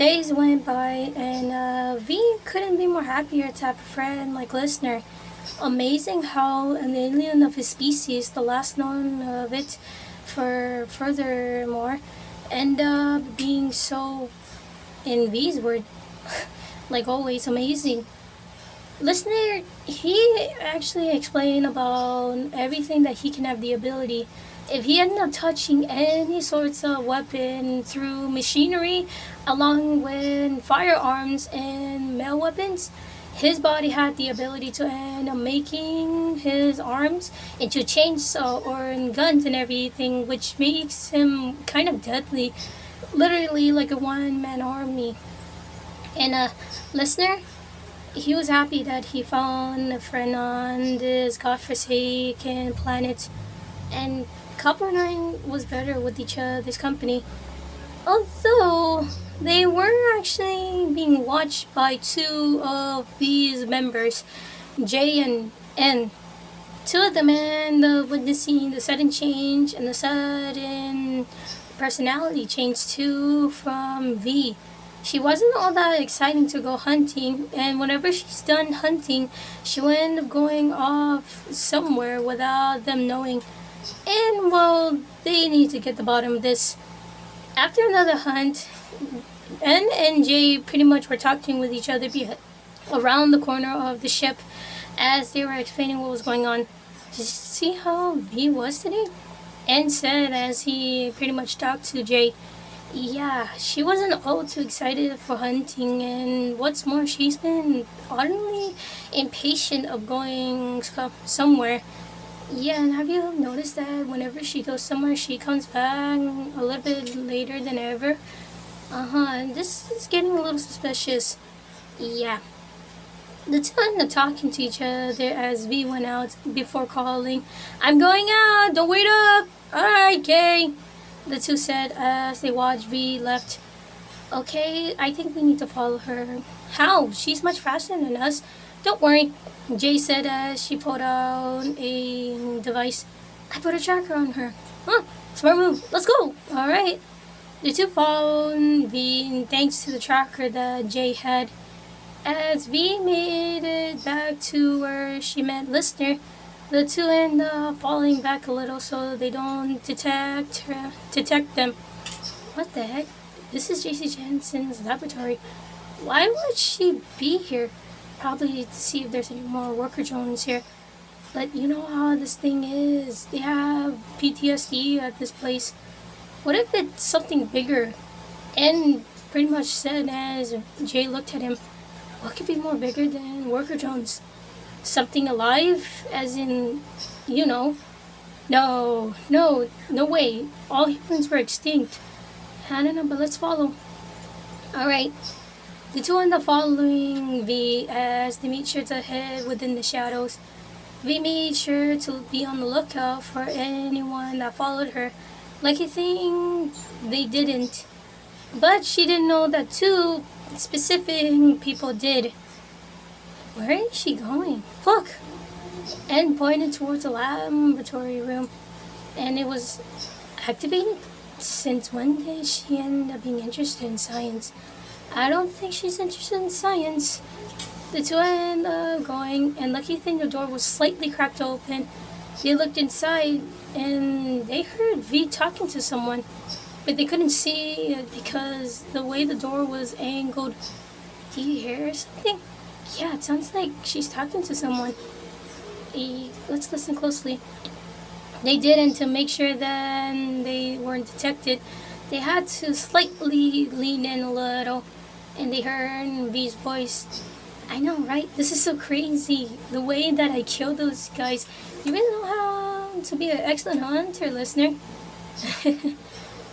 Days went by, and V couldn't be more happier to have a friend like Listener. Amazing how an alien of his species, the last known of it, for furthermore, end up being so, in V's word, like always, amazing. Listener, he actually explained about everything that he can have the ability. If he ended up touching any sorts of weapon through machinery, along with firearms and metal weapons, his body had the ability to end up making his arms into chainsaw or guns and everything, which makes him kind of deadly, literally like a one-man army. And listener, he was happy that he found a friend on this godforsaken planet, and Couple 9 was better with each other's company. Although they were actually being watched by two of these members, J and N. Two of them and witnessing the sudden change and the sudden personality change too from V. She wasn't all that exciting to go hunting, and whenever she's done hunting, she will end up going off somewhere without them knowing. And well, they need to get the bottom of this. After another hunt, N and J pretty much were talking with each other around the corner of the ship as they were explaining what was going on. Did you see how V was today? N said as he pretty much talked to J. Yeah, she wasn't all too excited for hunting, and what's more, she's been oddly impatient of going somewhere. Yeah, and have you noticed that whenever she goes somewhere, she comes back a little bit later than ever? And this is getting a little suspicious. Yeah. The two ended up talking to each other as V went out before calling, I'm going out, don't wait up! Alright, Kay, the two said as they watched V left. Okay, I think we need to follow her. How? She's much faster than us. Don't worry, Jay said as she pulled out a device. I put a tracker on her. Huh, smart move. Let's go. Alright. The two followed V thanks to the tracker that Jay had. As V made it back to where she met Listener, the two end up falling back a little so they don't detect them. What the heck? This is JC Jensen's laboratory. Why would she be here? Probably to see if there's any more worker drones here. But you know how this thing is. They have PTSD at this place. What if it's something bigger? And pretty much said as Jay looked at him, what could be more bigger than worker drones? Something alive? As in, you know. No way. All humans were extinct. I don't know, but let's follow. Alright. The two end up following V as they made sure to head within the shadows. V made sure to be on the lookout for anyone that followed her. Lucky thing they didn't. But she didn't know that two specific people did. Where is she going? Look! And pointed towards the laboratory room. And it was activated. Since when did she end up being interested in science? I don't think she's interested in science. The two ended up going, and lucky thing the door was slightly cracked open. They looked inside, and they heard V talking to someone, but they couldn't see it because the way the door was angled. Do you hear something? Yeah, it sounds like she's talking to someone. Let's listen closely. They did, and to make sure that they weren't detected, they had to slightly lean in a little, and they heard V's voice. I know, right? This is so crazy. The way that I killed those guys. You really know how to be an excellent hunter, listener.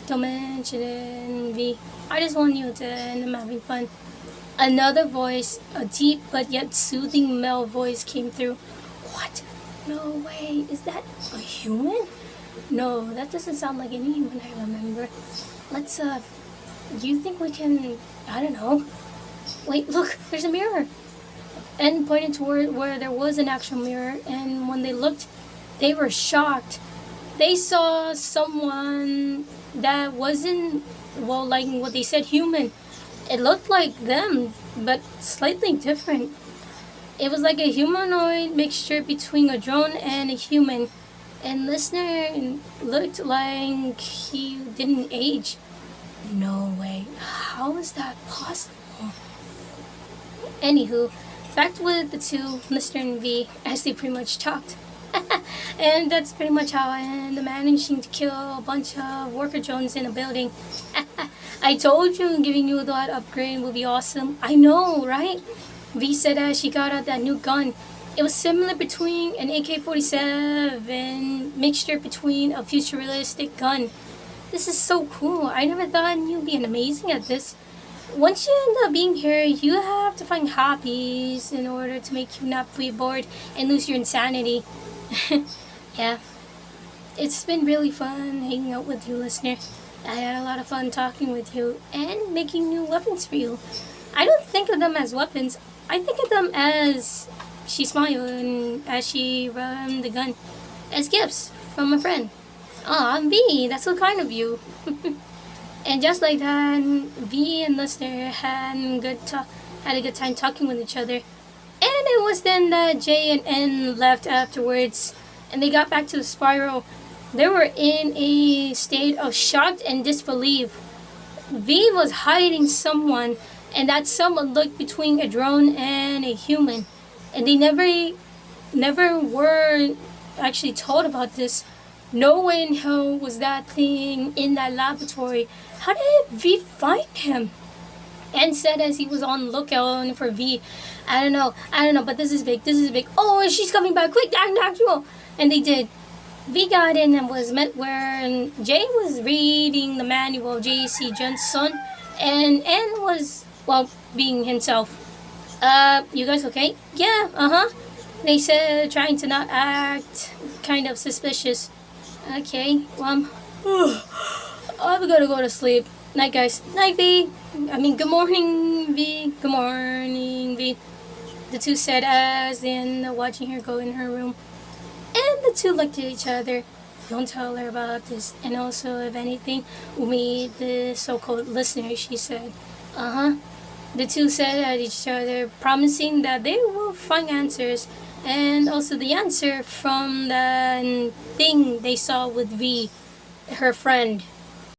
Don't mention it, V. I just want you to end up having fun. Another voice, a deep but yet soothing male voice came through. What? No way. Is that a human? No, that doesn't sound like any human I remember. Let's, do you think we can, I don't know. Wait, look, there's a mirror. And pointed toward where there was an actual mirror, and when they looked, they were shocked. They saw someone that wasn't, well, like what they said, human. It looked like them, but slightly different. It was like a humanoid mixture between a drone and a human. And listener looked like he didn't age. No way. How is that possible? Anywho, back with the two, Lister and V, as they pretty much talked. And that's pretty much how I ended up managing to kill a bunch of worker drones in a building. I told you giving you that upgrade would be awesome. I know, right? V said as she got out that new gun. It was similar between an AK-47 mixture between a futuristic gun. This is so cool. I never thought you'd be amazing at this. Once you end up being here, you have to find hobbies in order to make you not feel bored and lose your insanity. Yeah, it's been really fun hanging out with you, listener. I had a lot of fun talking with you and making new weapons for you. I don't think of them as weapons. I think of them as she smiled and as she ran the gun as gifts from a friend. Aw, V, that's so kind of you. And just like that, V and Lister had a good time talking with each other. And it was then that J and N left afterwards, and they got back to the spiral. They were in a state of shock and disbelief. V was hiding someone, and that someone looked between a drone and a human. And they never were actually told about this. No one who was that thing in that laboratory. How did V find him? And said as he was on lookout for V. I don't know, but this is big. Oh, she's coming back, quick, actual. And they did. V got in and was met where Jay was reading the manual of J.C. Johnson, and N was, well, being himself. You guys okay? Yeah, They said, trying to not act kind of suspicious. Okay, well, I'm gonna go to sleep. Night, guys. Night, V. Good morning, V. Good morning, V. The two said as they ended up watching her go in her room. And the two looked at each other. Don't tell her about this. And also, if anything, we'll meet the so-called listener, she said. The two said at each other, promising that they will find answers. And also the answer from the thing they saw with V, her friend.